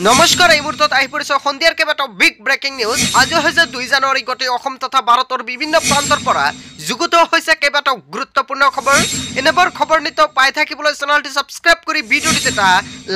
নমস্কাৰ এই মুহূৰ্তত আহি পৰিছে সন্ধিয়াৰ কেইবাটাও বিগ ব্ৰেকিং নিউজ। আজি হৈছে 2 জানুৱাৰী। গোটেই অসম তথা ভাৰতৰ বিভিন্ন প্ৰান্তৰ পৰা যুগুত হৈছে কেইবাটাও গুৰুত্বপূৰ্ণ খবৰ। এনেবোৰ খবৰ নিত পাই থাকিবলৈ চেনেলটি সাবস্ক্ৰাইব কৰি ভিডিঅ'টি এটা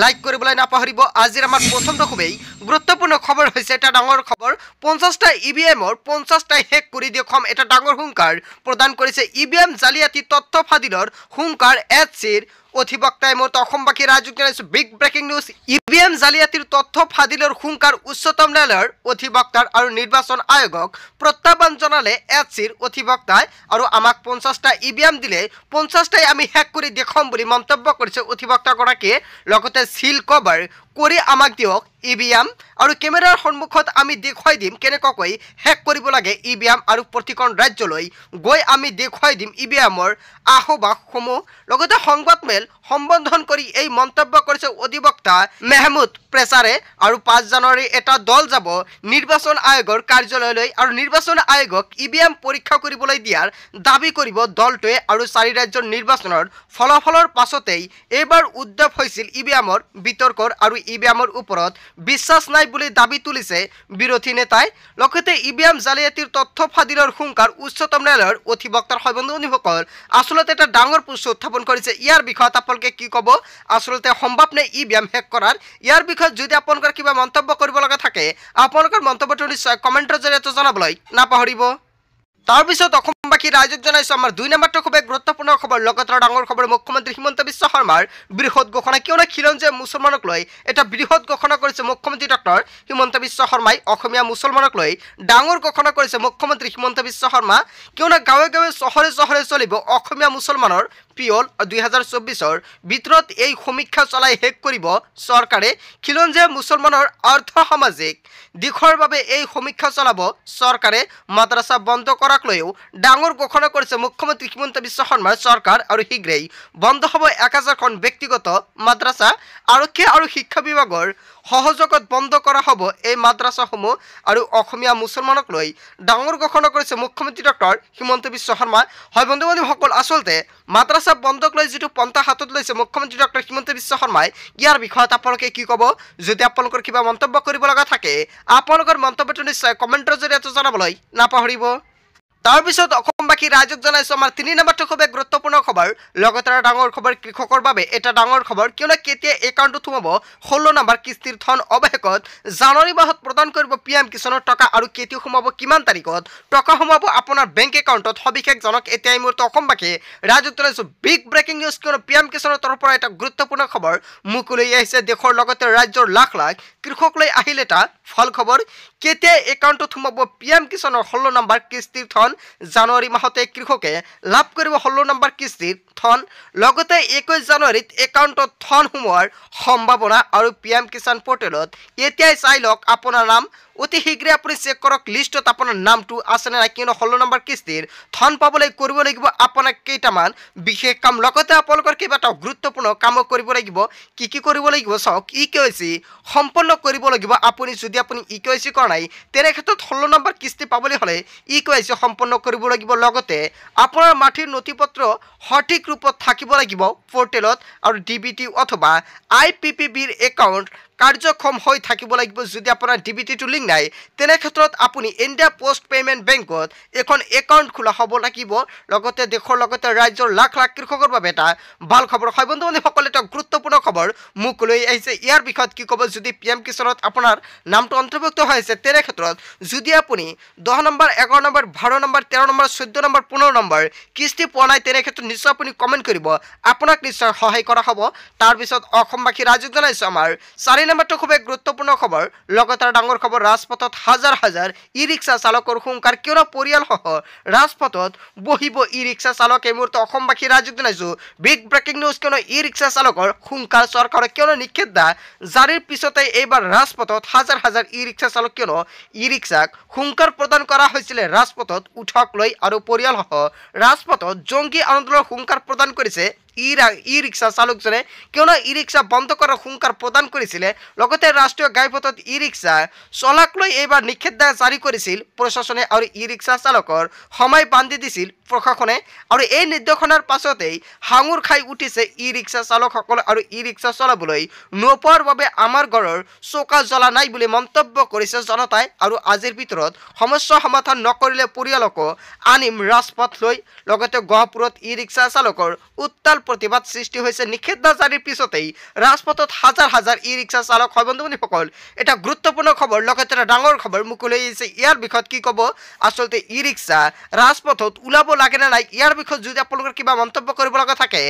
লাইক কৰিবলৈ নাপাহৰিব। আজিৰ আমাৰ প্ৰথমটো খুবেই গুৰুত্বপূৰ্ণ খবৰ হৈছে এটা ডাঙৰ খবৰ। 50টা ইভিএমৰ 50টা হেক কৰি দেখুৱাম এটা ডাঙৰ হুংকাৰ প্ৰদান কৰিছে ইভিএম জালিয়াতি তথ্য ফাদিলৰ হুংকাৰ এছচিৰ অধিবক্তাই মত অসমবাসী ৰাজ্যক জানাইছো বিগ ব্ৰেকিং নিউজ। ইভিএম জালিয়াতিৰ তথ্য ফাদিলৰ হুংকাৰ উচ্চতম ন্যায়ালয়ৰ অধিবক্তাৰ আৰু নিৰ্বাচন আয়োগক প্ৰত্যাহ্বান জনালে এছচিৰ অধিবক্তাই। আৰু আমাক 50টা ইভিএম দিলে 50টাই আমি হেক কৰি দেখুৱাম বুলি মন্তব্য কৰিছে অধিবক্তাগৰাকীয়ে। লগতে সিল কভাৰ কৰি আমাক দিয়ক ইভিএম আৰু কেমেৰাৰ সন্মুখত আমি দেখুৱাই দিম কেনেকৈ হেক কৰিব লাগে ইভিএম আৰু প্ৰতিখন ৰাজ্যলৈ গৈ আমি দেখুৱাই দিম ইভিএমৰ আহ্বাসসমূহ। লগতে সংবাদমেল সম্বোধন কৰি এই মন্তব্য কৰিছে অধিবক্তা মেহমুদ প্ৰেছাৰে। আৰু 5 জানুৱাৰী এটা দল যাব নিৰ্বাচন আয়োগৰ কাৰ্যালয়লৈ আৰু নিৰ্বাচন আয়োগক ইভিএম পৰীক্ষা কৰিবলৈ দিয়াৰ দাবী কৰিব দলটোৱে। আৰু 4 ৰাজ্যৰ নিৰ্বাচনৰ ফলাফলৰ পাছতেই এইবাৰ উদ্ভৱ হৈছিল ইভিএমৰ বিতৰ্কৰ আৰু ইভিএমৰ ওপৰত বিশ্বাস নাই বুলি দাবী তুলিছে বিৰোধী নেতাই। লগতে ইভিএম জালিয়াতিৰ তথ্য ফাদিলৰ হুংকাৰ উচ্চতম ন্যায়ালয়ৰ অধিবক্তাৰ সৰ্বন্ধনীসকল আসলতে এটা ডাঙৰ প্ৰশ্ন উত্থাপন কৰিছে। ইয়াৰ বিষয়ত আপোনালোকে কি ক'ব? আসলতে সম্ভৱ নে ইভিএম হেক কৰাৰ? ইয়াৰ বিষয়ত যদি আপোনালোকৰ কিবা মন্তব্য কৰিব লগা থাকে আপোনালোকৰ মন্তব্যটো নিশ্চয় কমেণ্টৰ জৰিয়তে জনাবলৈ নাপাহৰিব। তাৰপিছত অসমবাসী ৰাইজক জনাইছো আমাৰ 2 নম্বৰটো খুবেই গুৰুত্বপূৰ্ণ খবৰ। লগতে ডাঙৰ খবৰ মুখ্যমন্ত্ৰী হিমন্ত বিশ্ব শৰ্মাৰ বৃহৎ ঘোষণা। কিয়নো খিলঞ্জীয়া মুছলমানক লৈ এটা বৃহৎ ঘোষণা কৰিছে মুখ্যমন্ত্ৰী ডক্টৰ হিমন্ত বিশ্ব শৰ্মাই। অসমীয়া মুছলমানক লৈ ডাঙৰ ঘোষণা কৰিছে মুখ্যমন্ত্ৰী হিমন্ত বিশ্ব শৰ্মা। কিয়নো গাঁৱে গাঁৱে চহৰে চহৰে চলিব অসমীয়া মুছলমানৰ পিয়ল 2024ৰ ভিতৰত এই সমীক্ষা চলাই শেষ কৰিব চৰকাৰে। খিলঞ্জীয়া মুছলমানৰ অৰ্থ সামাজিক দিশৰ বাবে এই সমীক্ষা চলাব চৰকাৰে। মাদ্ৰাছা বন্ধ কৰাক লৈও ডাঙৰ ঘোষণা কৰিছে মুখ্যমন্ত্ৰী হিমন্ত বিশ্ব শৰ্মাৰ চৰকাৰ। আৰু শীঘ্ৰেই বন্ধ হ'ব 1000খন ব্যক্তিগত মাদ্ৰাছা। আৰক্ষী আৰু শিক্ষা বিভাগৰ সহযোগত বন্ধ কৰা হ'ব এই মাদ্ৰাছাসমূহ। আৰু অসমীয়া মুছলমানক লৈ ডাঙৰ ঘোষণা কৰিছে মুখ্যমন্ত্ৰী ডক্টৰ হিমন্ত বিশ্ব শৰ্মা। হয় বন্ধু বান্ধৱীসকল, আচলতে মাদ্ৰাছা বন্ধক লৈ যিটো পন্থা হাতত লৈছে মুখ্যমন্ত্ৰী ডক্টৰ হিমন্ত বিশ্ব শৰ্মাই, ইয়াৰ বিষয়ত আপোনালোকে কি ক'ব? যদি আপোনালোকৰ কিবা মন্তব্য কৰিব লগা থাকে আপোনালোকৰ মন্তব্যটো নিশ্চয় কমেণ্টৰ জৰিয়তে জনাবলৈ নাপাহৰিব। তাৰপিছত অসমবাসী ৰাইজক জনাইছো আমাৰ 3 নম্বৰটো খুবেই গুৰুত্বপূৰ্ণ খবৰ। লগতে ডাঙৰ খবৰ কৃষকৰ বাবে এটা ডাঙৰ খবৰ। কিয়নো কেতিয়া একাউণ্টত সোমাব 16 নম্বৰ কিস্তিৰ ধন অৱশেষত জানুৱাৰী মাহত প্ৰদান কৰিব পিএম কিষাণৰ টকা। আৰু কেতিয়া সোমাব, কিমান তাৰিখত টকা সোমাব আপোনাৰ বেংক একাউণ্টত সবিশেষ জানক। এতিয়া এই মুহূৰ্তে অসমবাসী ৰাইজক জনাইছো বিগ ব্ৰেকিং নিউজ। কিয়নো পিএম কিষাণৰ তৰফৰ পৰা এটা গুৰুত্বপূৰ্ণ খবৰ মুকলি আহিছে। দেশৰ লগতে ৰাজ্যৰ লাখ লাখ কৃষক লৈ আহিল এটা ফল খবৰ। কেতিয়া একাউণ্টত সোমাব পিএম কিষাণৰ 16 নম্বৰ কিস্তিৰ ধন? জানুৱাৰী মাহতে কৃষকে লাভ কৰিব 16 নম্বৰ কিস্তিৰ ধন। লগতে 21 জানুৱাৰীত একাউণ্টত ধন সোমোৱাৰ সম্ভাৱনা। আৰু পিএম কিষাণ পৰ্টেলত এতিয়াই চাই লওক আপোনাৰ নাম। অতি শীঘ্ৰে আপুনি চেক কৰক লিষ্টত আপোনাৰ নামটো আছেনে নাই। কিয়নো 16 নম্বৰ কিস্তিৰ ধন পাবলৈ কৰিব লাগিব আপোনাক কেইটামান বিশেষ কাম। লগতে আপোনালোকৰ কেইবাটাও গুৰুত্বপূৰ্ণ কামো কৰিব লাগিব। কি কৰিব লাগিব চাওক। ইকেৱাইচি সম্পন্ন কৰিব লাগিব আপুনি। যদি আপুনি ইকেৱাইচি কৰা নাই তেনে ক্ষেত্ৰত 16 নম্বৰ কিস্তি পাবলৈ হ'লে ইকেৱাইচি সম্পন্ন কৰিব লাগিব। লগতে আপোনাৰ মাটিৰ নথিপত্ৰ সঠিক ৰূপত থাকিব লাগিব পৰ্টেলত। আৰু ডিবিটি অথবা IPPBৰ একাউণ্ট কাৰ্যক্ষম হৈ থাকিব লাগিব। যদি আপোনাৰ ডিবিটিটো লিংক নাই তেনে ক্ষেত্ৰত আপুনি ইণ্ডিয়া পোষ্ট পেমেণ্ট বেংকত এখন একাউণ্ট খোলা হ'ব লাগিব। লগতে দেশৰ লগতে ৰাজ্যৰ লাখ লাখ কৃষকৰ বাবে এটা ভাল খবৰ। হয় বন্ধু বান্ধৱীসকল, এটা গুৰুত্বপূৰ্ণ খবৰ মুকলি আহিছে। ইয়াৰ বিষয়ত কি ক'ব? যদি পিএম কিষাণত আপোনাৰ নামটো অন্তৰ্ভুক্ত হৈ আছে তেনে ক্ষেত্ৰত যদি আপুনি 10 number 11 number 12 number 13 number 14 number 15 number কিস্তি পোৱা নাই তেনে ক্ষেত্ৰত নিশ্চয় আপুনি কমেণ্ট কৰিব, আপোনাক নিশ্চয় সহায় কৰা হ'ব। তাৰপিছত অসমবাসী ৰাইজক জনাইছো আমাৰ 4 নম্বৰটো খুবেই গুৰুত্বপূৰ্ণ খবৰ। লগতে ডাঙৰ খবৰ, ৰাজপথত হাজাৰ হাজাৰ ই ৰিক্সা চালকৰ হুংকাৰ। কিয়নো পৰিয়ালসহ ৰাজপথত বহিব ই ৰিক্সা চালক। এই মুহূৰ্তে অসমবাসী ৰাইজক জনাইছো বিগ ব্ৰেকিং নিউজ। কিয়নো ই ৰিক্সা চালকৰ হুংকাৰ চৰকাৰে। কিয়নো নিষেধাজ্ঞা জাৰিৰ পিছতে এইবাৰ ৰাজপথত হাজাৰ হাজাৰ ই ৰিক্সা চালক। কিয়নো ই ৰিক্সাক হুংকাৰ প্ৰদান কৰা হৈছিলে ৰাজপথত উঠক লৈ। আৰু পৰিয়ালসহ ৰাজপথত জংগী আন্দোলনৰ হুংকাৰ প্ৰদান কৰিছে ই ৰিক্সা চালকজনে। কিয়নো ই ৰিক্সা বন্ধ কৰাৰ হুংকাৰ প্ৰদান কৰিছিলে। লগতে ৰাষ্ট্ৰীয় ঘাইপথত ই ৰিক্সা চলাক লৈ এইবাৰ নিষেধাজ্ঞা জাৰি কৰিছিল প্ৰশাসনে। আৰু ই ৰিক্সা চালকৰ সময় বান্ধি দিছিল প্ৰশাসনে আৰু এই নিৰ্দেশনাৰ পাছতেই হাঙুৰ খাই উঠিছে ই ৰিক্সা চালকসকল আৰু ই ৰিক্সা চলাবলৈ নোপোৱাৰ বাবে আমাৰ ঘৰৰ চৌকা জ্বলা নাই বুলি মন্তব্য কৰিছে জনতাই আৰু আজিৰ ভিতৰত সমস্যা সমাধান নকৰিলে পৰিয়ালকো আনিম ৰাজপথ লৈ লগতে গহপুৰত ই ৰিক্সা চালকৰ উত্তাল প্ৰতিবাদ সৃষ্টি হৈছে নিষেধাজ্ঞা জাৰিৰ পিছতেই ৰাজপথত হাজাৰ হাজাৰ ই ৰিক্সা চালক হয় বন্ধুসকল এটা গুৰুত্বপূৰ্ণ খবৰ লগতে এটা ডাঙৰ খবৰ মুকলি হৈছে ইয়াৰ বিষয়ত কি ক'ব আচলতে ই ৰিক্সা ৰাজপথত ওলাব লাগে না নাই ইয়াৰ বিষয়ত যদি আপোনালোকৰ কিবা মন্তব্য কৰিব লগা থাকে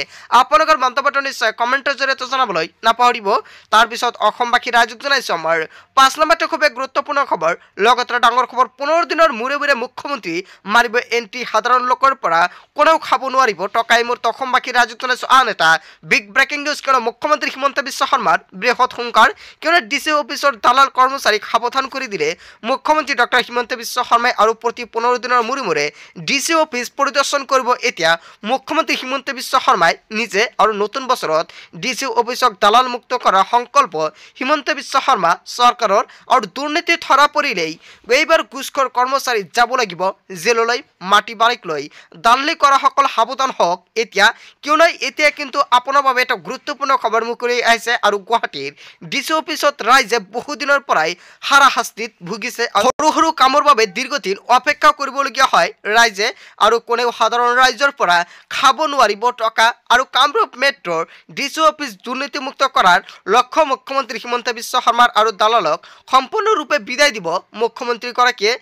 আপোনালোকৰ মন্তব্যটো নিশ্চয় কমেণ্টৰ জৰিয়তে জনাবলৈ নাপাহৰিব তাৰপিছত অসমবাসী ৰাইজক জনাইছো আমাৰ 5 নম্বৰটো খুব গুৰুত্বপূৰ্ণ খবৰ লগতে ডাঙৰ খবৰ 15 দিনৰ মূৰে মূৰে মুখ্যমন্ত্ৰী মাৰিব এন্ট্ৰি সাধাৰণ লোকৰ পৰা কোনেও খাব নোৱাৰিব টকাই মোৰ অসমবাসী ৰাইজক জনাইছো আন এটা বিগ ব্ৰেকিং নিউজ কিয়নো মুখ্যমন্ত্ৰী হিমন্ত বিশ্ব শৰ্মাৰ বৃহৎ হুংকাৰ কিয়নো ডিচি অফিচৰ দালাল কৰ্মচাৰীক সাৱধান কৰি দিলে মুখ্যমন্ত্ৰী ডক্টৰ হিমন্ত বিশ্ব শৰ্মাই আৰু প্ৰতি 15 দিনৰ মূৰে মূৰে ডিচি অফিচ পৰিদৰ্শন কৰিব এতিয়া মুখ্যমন্ত্ৰী হিমন্ত বিশ্ব শৰ্মাই নিজে আৰু নতুন বছৰত ডিচি অফিচক দালাল মুক্ত কৰাৰ সংকল্প হিমন্ত বিশ্ব শৰ্মা চৰকাৰৰ আৰু দুৰ্নীতি ধৰা পৰিলেই এইবাৰ ঘুষখোৰ কৰ্মচাৰী যাব লাগিব জেললৈ মাটি বাৰীক লৈ দালালি কৰা সকল সাৱধান হওক এতিয়া কিয়নো এতিয়া কিন্তু আপোনাৰ বাবে এটা গুৰুত্বপূৰ্ণ খবৰ মুকলি আহিছে আৰু গুৱাহাটীৰ ডিচি অফিচত ৰাইজে বহু দিনৰ পৰাই হাৰাশাস্তিত ভুগিছে সৰু সৰু কামৰ বাবে দীৰ্ঘদিন অপেক্ষা কৰিবলগীয়া হয় ৰাইজে আৰু কোনেও সাধাৰণ ৰাইজৰ পৰা খাব নোৱাৰিব টকা আৰু কামৰূপ মেট্ৰৰ ডিচি অফিচ দুৰ্নীতিমুক্ত কৰাৰ লক্ষ্য মুখ্যমন্ত্ৰী হিমন্ত বিশ্ব শৰ্মাৰ আৰু দালালক সম্পূৰ্ণৰূপে বিদায় দিব মুখ্যমন্ত্ৰীগৰাকীয়ে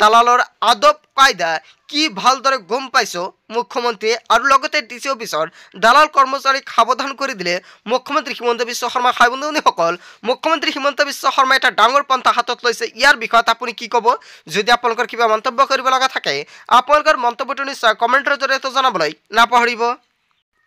দালালৰ আদব কায়দা কি ভালদৰে গম পাইছো মুখ্যমন্ত্ৰী আৰু লগতে ডিচি অফিচৰ দালাল কৰ্মচাৰীক সাৱধান কৰি দিলে মুখ্যমন্ত্ৰী হিমন্ত বিশ্ব শৰ্মা হয় বন্ধুসকল মুখ্যমন্ত্ৰী হিমন্ত বিশ্ব শৰ্মাই এটা ডাঙৰ পন্থা হাতত লৈছে ইয়াৰ বিষয়ত আপুনি কি ক'ব যদি আপোনালোকৰ কিবা মন্তব্য কৰিব লগা থাকে আপোনালোকৰ মন্তব্যটো নিশ্চয় কমেণ্টৰ জৰিয়তে জনাবলৈ নাপাহৰিব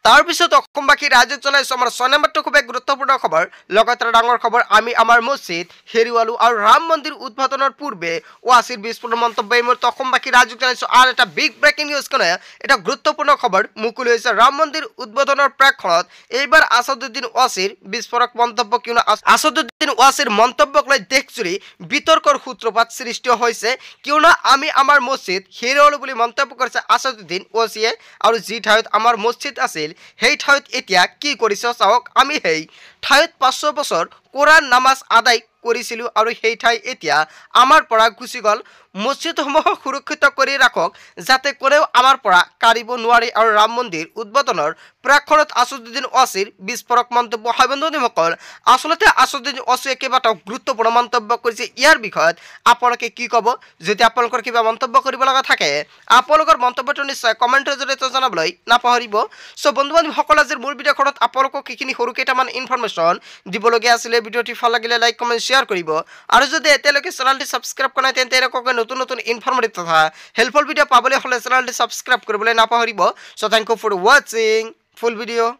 তাৰপিছত অসমবাসী ৰাইজক জনাইছো আমাৰ 6 নম্বৰটো খুব গুৰুত্বপূৰ্ণ খবৰ লগতে ডাঙৰ খবৰ আমি আমাৰ মছজিদ হেৰুৱালো আৰু ৰাম মন্দিৰ উদ্বোধনৰ পূৰ্বে ওয়াসিৰ বিস্ফোৰণ মন্তব্য এই মুহূৰ্তত অসমবাসী ৰাইজক জনাইছো আৰু এটা বিগ ব্ৰেকিং নিউজ কোনে এটা গুৰুত্বপূৰ্ণ খবৰ মুকলি হৈছে ৰাম মন্দিৰ উদ্বোধনৰ প্ৰেক্ষণত এইবাৰ আসাদুদ্দিন ওয়াসিৰ বিস্ফোৰক মন্তব্য কিয়নো আসাদুদ্দিন ওয়াসিৰ মন্তব্যক লৈ দেশজুৰি বিতৰ্কৰ সূত্ৰপাত সৃষ্টি হৈছে কিয়নো আমি আমাৰ মছজিদ হেৰুৱালো বুলি মন্তব্য কৰিছে আসাদুদ্দিন ওয়াসিয়ে আৰু যি ঠাইত আমাৰ মছজিদ আছিল সেই ঠাইত এতিয়া কি কৰিছে চাওক আমি সেই ঠাইত 500 বছৰ কোৰআন নামাজ আদায় কৰিছিলো আৰু সেই ঠাই এতিয়া আমাৰ পৰা গুচি গল মছজিদসমূহ সুৰক্ষিত কৰি ৰাখক যাতে কোনেও আমাৰ পৰা কাঢ়িব নোৱাৰে আৰু ৰাম মন্দিৰ উদ্বোধনৰ প্ৰেক্ষণত আসাদুদ্দিন ওয়াসিৰ বিস্ফোৰক মন্তব্য হয় বন্ধুসকল আসলতে আসাদুদ্দিন ওয়াসিয়ে কেইবাটাও গুৰুত্বপূৰ্ণ মন্তব্য কৰিছে ইয়াৰ বিষয়ত আপোনালোকে কি ক'ব যদি আপোনালোকৰ কিবা মন্তব্য কৰিব লগা থাকে আপোনালোকৰ মন্তব্যটো নিশ্চয় কমেণ্টৰ জৰিয়তে জনাবলৈ নাপাহৰিব সো বন্ধু-বান্ধৱীসকল আজিৰ মোৰ ভিডিঅ'খনত আপোনালোকক কিখিনি সৰু কেইটামান ইনফৰমেশ্যন দিবলগীয়া আছিল ভিডিঅ'টি ভাল লাগিলে লাইক কমেণ্ট শ্বেয়াৰ কৰিব আৰু যদি এতিয়ালৈকে চেনেলটি সাবস্ক্ৰাইব কৰা নাই তেন্তে এনেকৈ নতুন নতুন ইনফৰমেটিভ তথা হেল্পফুল ভিডিঅ' পাবলৈ হলে চেনেলটি সাবস্ক্ৰাইব কৰিবলৈ নাপাহৰিব so thank you for watching full video'